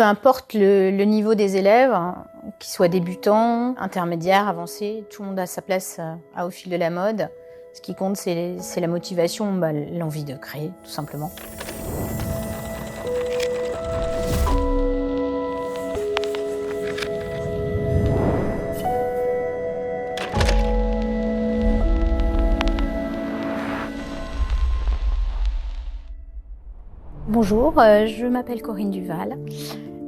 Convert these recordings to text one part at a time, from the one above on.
Peu importe le niveau des élèves, qu'ils soient débutants, intermédiaires, avancés, tout le monde a sa place au fil de la mode. Ce qui compte, c'est la motivation, l'envie de créer, tout simplement. Bonjour, je m'appelle Corinne Duval.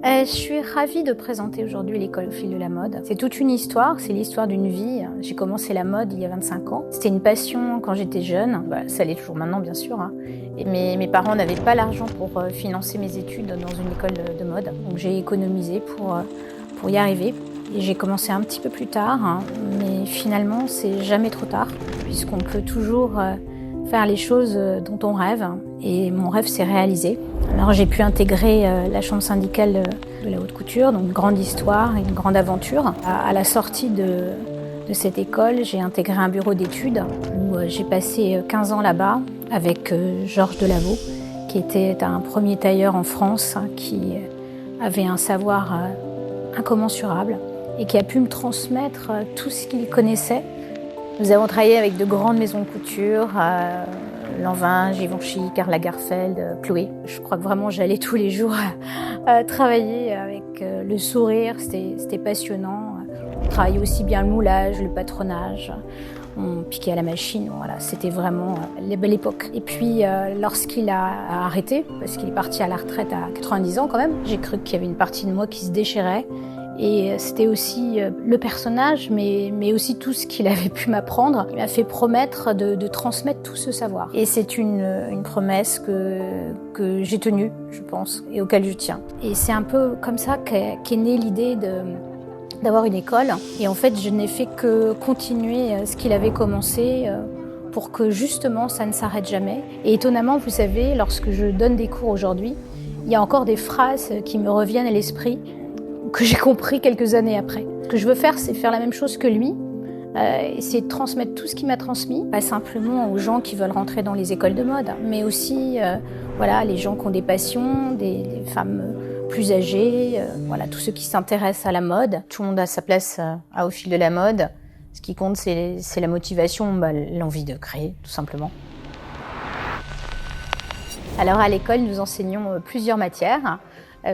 Je suis ravie de présenter aujourd'hui l'école au fil de la mode. C'est toute une histoire, c'est l'histoire d'une vie. J'ai commencé la mode il y a 25 ans. C'était une passion quand j'étais jeune, ça l'est toujours maintenant bien sûr. Et mes parents n'avaient pas l'argent pour financer mes études dans une école de mode. Donc j'ai économisé pour y arriver. Et j'ai commencé un petit peu plus tard, mais finalement c'est jamais trop tard, puisqu'on peut toujours faire les choses dont on rêve. Et mon rêve s'est réalisé. Alors j'ai pu intégrer la chambre syndicale de la haute couture, donc une grande histoire, une grande aventure. À la sortie de cette école, j'ai intégré un bureau d'études où j'ai passé 15 ans là-bas avec Georges Delaveau, qui était un premier tailleur en France qui avait un savoir incommensurable et qui a pu me transmettre tout ce qu'il connaissait. Nous avons travaillé avec de grandes maisons de couture, Lanvin, Givenchy, Karl Lagerfeld, Chloé. Je crois que vraiment j'allais tous les jours travailler avec le sourire, c'était passionnant. On travaillait aussi bien le moulage, le patronage, on piquait à la machine, voilà, c'était vraiment la belle époque. Et puis lorsqu'il a arrêté, parce qu'il est parti à la retraite à 90 ans quand même, j'ai cru qu'il y avait une partie de moi qui se déchirait. Et c'était aussi le personnage, mais aussi tout ce qu'il avait pu m'apprendre. Il m'a fait promettre de transmettre tout ce savoir. Et c'est une promesse que j'ai tenue, je pense, et auquel je tiens. Et c'est un peu comme ça qu'est née l'idée d'avoir une école. Et en fait, je n'ai fait que continuer ce qu'il avait commencé pour que justement ça ne s'arrête jamais. Et étonnamment, vous savez, lorsque je donne des cours aujourd'hui, il y a encore des phrases qui me reviennent à l'esprit, que j'ai compris quelques années après. Ce que je veux faire, c'est faire la même chose que lui, essayer de transmettre tout ce qu'il m'a transmis, pas simplement aux gens qui veulent rentrer dans les écoles de mode, mais aussi voilà, les gens qui ont des passions, des femmes plus âgées, voilà, tous ceux qui s'intéressent à la mode. Tout le monde a sa place au fil de la mode. Ce qui compte, c'est la motivation, l'envie de créer, tout simplement. Alors à l'école, nous enseignons plusieurs matières.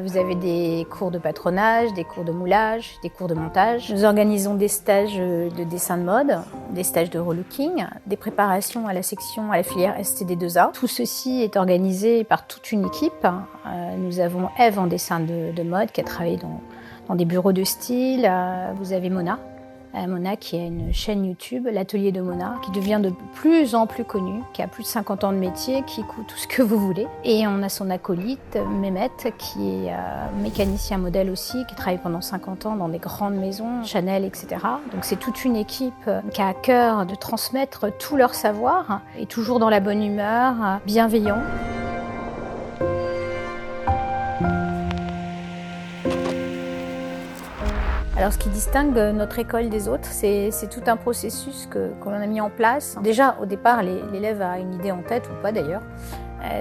Vous avez des cours de patronage, des cours de moulage, des cours de montage. Nous organisons des stages de dessin de mode, des stages de relooking, des préparations à la filière STD2A. Tout ceci est organisé par toute une équipe. Nous avons Ève en dessin de mode qui a travaillé dans des bureaux de style. Vous avez Mona qui a une chaîne YouTube, l'Atelier de Mona, qui devient de plus en plus connue, qui a plus de 50 ans de métier, qui coud tout ce que vous voulez. Et on a son acolyte, Mehmet, qui est mécanicien modèle aussi, qui travaille pendant 50 ans dans des grandes maisons, Chanel, etc. Donc c'est toute une équipe qui a à cœur de transmettre tout leur savoir, et toujours dans la bonne humeur, bienveillant. Alors ce qui distingue notre école des autres, c'est tout un processus qu'on a mis en place. Déjà, au départ, l'élève a une idée en tête, ou pas d'ailleurs,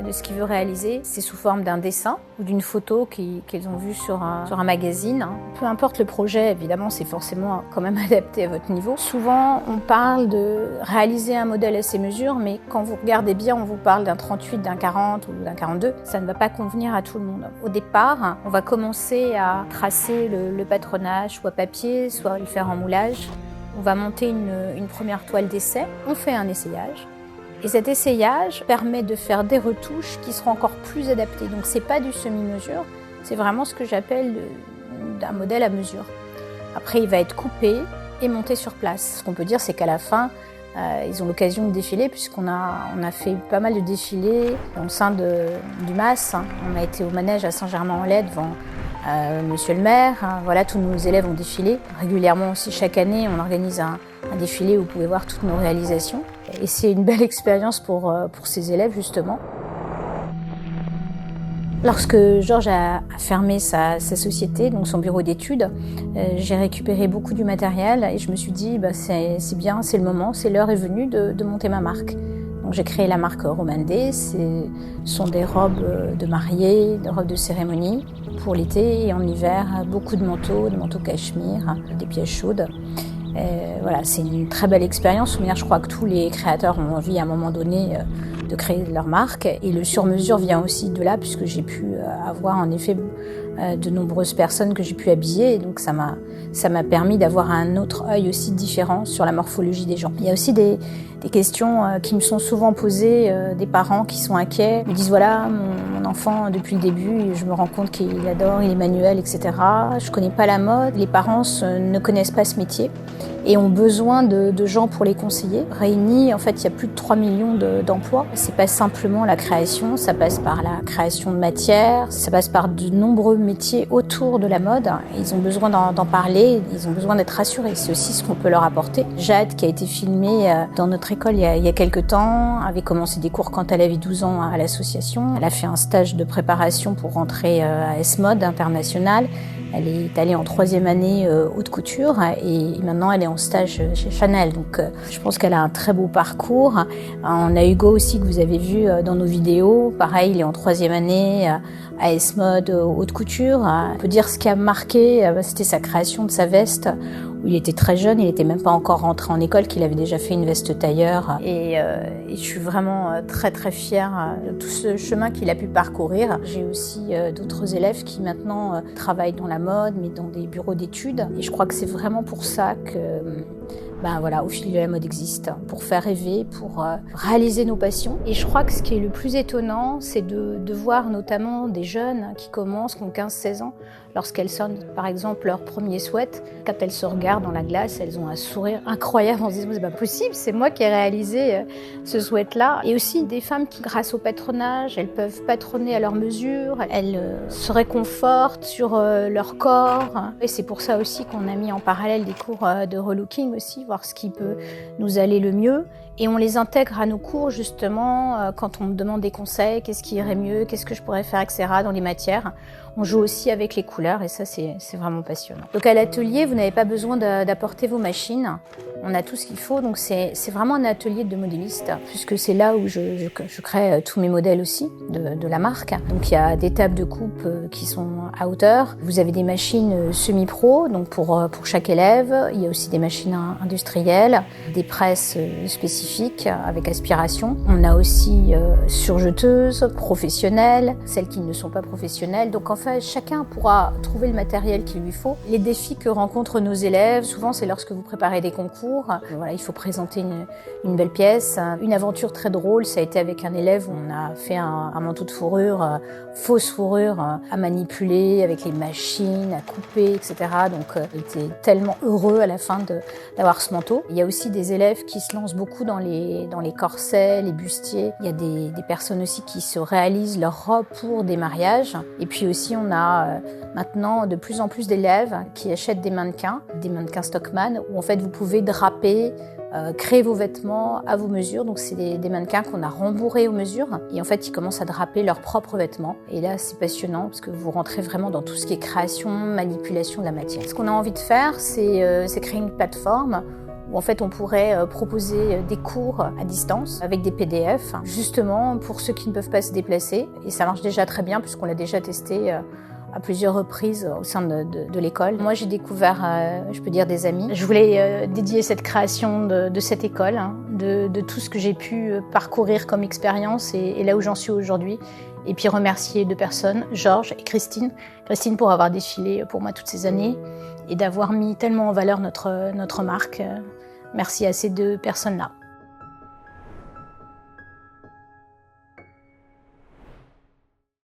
de ce qu'il veut réaliser. C'est sous forme d'un dessin ou d'une photo qu'ils ont vue sur un magazine. Peu importe le projet, évidemment, c'est forcément quand même adapté à votre niveau. Souvent, on parle de réaliser un modèle à ses mesures, mais quand vous regardez bien, on vous parle d'un 38, d'un 40 ou d'un 42. Ça ne va pas convenir à tout le monde. Au départ, on va commencer à tracer le patronage, soit papier, soit le faire en moulage. On va monter une première toile d'essai. On fait un essayage. Et cet essayage permet de faire des retouches qui seront encore plus adaptées. Donc c'est pas du semi-mesure, c'est vraiment ce que j'appelle un modèle à mesure. Après, il va être coupé et monté sur place. Ce qu'on peut dire, c'est qu'à la fin, ils ont l'occasion de défiler, puisqu'on a fait pas mal de défilés dans le sein du MAS. On a été au manège à Saint-Germain-en-Laye devant Monsieur le maire. Voilà, tous nos élèves ont défilé. Régulièrement aussi, chaque année, on organise un défilé où vous pouvez voir toutes nos réalisations. Et c'est une belle expérience pour ces élèves, justement. Lorsque Georges a fermé sa société, donc son bureau d'études, j'ai récupéré beaucoup du matériel et je me suis dit c'est bien, c'est le moment, c'est l'heure est venue de monter ma marque. Donc j'ai créé la marque Romandé, ce sont des robes de mariée, des robes de cérémonie. pour l'été et en hiver, beaucoup de manteaux cachemire, des pièces chaudes. Voilà, c'est une très belle expérience. Je crois que tous les créateurs ont envie à un moment donné de créer leur marque. Et le sur-mesure vient aussi de là, puisque j'ai pu avoir en effet de nombreuses personnes que j'ai pu habiller. Et donc ça m'a permis d'avoir un autre œil aussi différent sur la morphologie des gens. Il y a aussi des questions qui me sont souvent posées, des parents qui sont inquiets, me disent voilà, mon enfant depuis le début, je me rends compte qu'il adore, il est manuel, etc. Je connais pas la mode, les parents ne connaissent pas ce métier et ont besoin de gens pour les conseiller. Réunis, en fait, il y a plus de 3 millions d'emplois. C'est pas simplement la création, ça passe par la création de matières, ça passe par de nombreux métiers autour de la mode. Ils ont besoin d'en parler, ils ont besoin d'être rassurés. C'est aussi ce qu'on peut leur apporter. Jade, qui a été filmée dans notre école il y a quelques temps, avait commencé des cours quand elle avait 12 ans à l'association. Elle a fait un stage de préparation pour rentrer à S-Mode International. Elle est allée en 3e année haute couture et maintenant elle est en stage chez Chanel. Donc je pense qu'elle a un très beau parcours. On a Hugo aussi que vous avez vu dans nos vidéos. Pareil, il est en 3e année à S-Mode haute couture. On peut dire ce qui a marqué, c'était sa création de sa veste où il était très jeune, il n'était même pas encore rentré en école, qu'il avait déjà fait une veste tailleur. Et je suis vraiment très très fière de tout ce chemin qu'il a pu parcourir. J'ai aussi d'autres élèves qui maintenant travaillent dans la mode, mais dans des bureaux d'études. Et je crois que c'est vraiment pour ça que Au fil de la mode existe, pour faire rêver, pour réaliser nos passions. Et je crois que ce qui est le plus étonnant, c'est de voir notamment des jeunes qui commencent, qui ont 15-16 ans, lorsqu'elles sonnent par exemple leur premier sweat, quand elles se regardent dans la glace, elles ont un sourire incroyable en se disant c'est pas possible, c'est moi qui ai réalisé ce sweat-là. Et aussi des femmes qui, grâce au patronage, elles peuvent patronner à leur mesure, elles se réconfortent sur leur corps. Et c'est pour ça aussi qu'on a mis en parallèle des cours de relooking aussi, voir ce qui peut nous aller le mieux. Et on les intègre à nos cours justement quand on me demande des conseils, qu'est-ce qui irait mieux, qu'est-ce que je pourrais faire, etc. dans les matières. On joue aussi avec les couleurs et ça c'est vraiment passionnant. Donc à l'atelier, vous n'avez pas besoin d'apporter vos machines. On a tout ce qu'il faut, donc c'est vraiment un atelier de modéliste, puisque c'est là où je crée tous mes modèles aussi de la marque. Donc il y a des tables de coupe qui sont à hauteur. Vous avez des machines semi-pro, donc pour chaque élève. Il y a aussi des machines industrielles, des presses spécifiques avec aspiration. On a aussi surjeteuses, professionnelles, celles qui ne sont pas professionnelles. Donc en fait, chacun pourra trouver le matériel qu'il lui faut. Les défis que rencontrent nos élèves, souvent c'est lorsque vous préparez des concours. Voilà, il faut présenter une belle pièce. Une aventure très drôle, ça a été avec un élève où on a fait un manteau de fourrure, fausse fourrure, à manipuler avec les machines, à couper, etc. Donc il était tellement heureux à la fin d'avoir ce manteau. Il y a aussi des élèves qui se lancent beaucoup dans les corsets, les bustiers. Il y a des personnes aussi qui se réalisent leurs robes pour des mariages. Et puis aussi on a maintenant de plus en plus d'élèves qui achètent des mannequins Stockman, où en fait vous pouvez draper, créer vos vêtements à vos mesures. Donc c'est des mannequins qu'on a rembourrés aux mesures et en fait ils commencent à draper leurs propres vêtements. Et là c'est passionnant parce que vous rentrez vraiment dans tout ce qui est création, manipulation de la matière. Ce qu'on a envie de faire, c'est créer une plateforme où en fait on pourrait proposer des cours à distance avec des PDF, justement pour ceux qui ne peuvent pas se déplacer. Et ça marche déjà très bien puisqu'on l'a déjà testé à plusieurs reprises au sein de l'école. Moi, j'ai découvert, je peux dire, des amis. Je voulais dédier cette création de cette école, de tout ce que j'ai pu parcourir comme expérience et là où j'en suis aujourd'hui. Et puis remercier deux personnes, Georges et Christine. Christine pour avoir défilé pour moi toutes ces années et d'avoir mis tellement en valeur notre marque. Merci à ces deux personnes-là.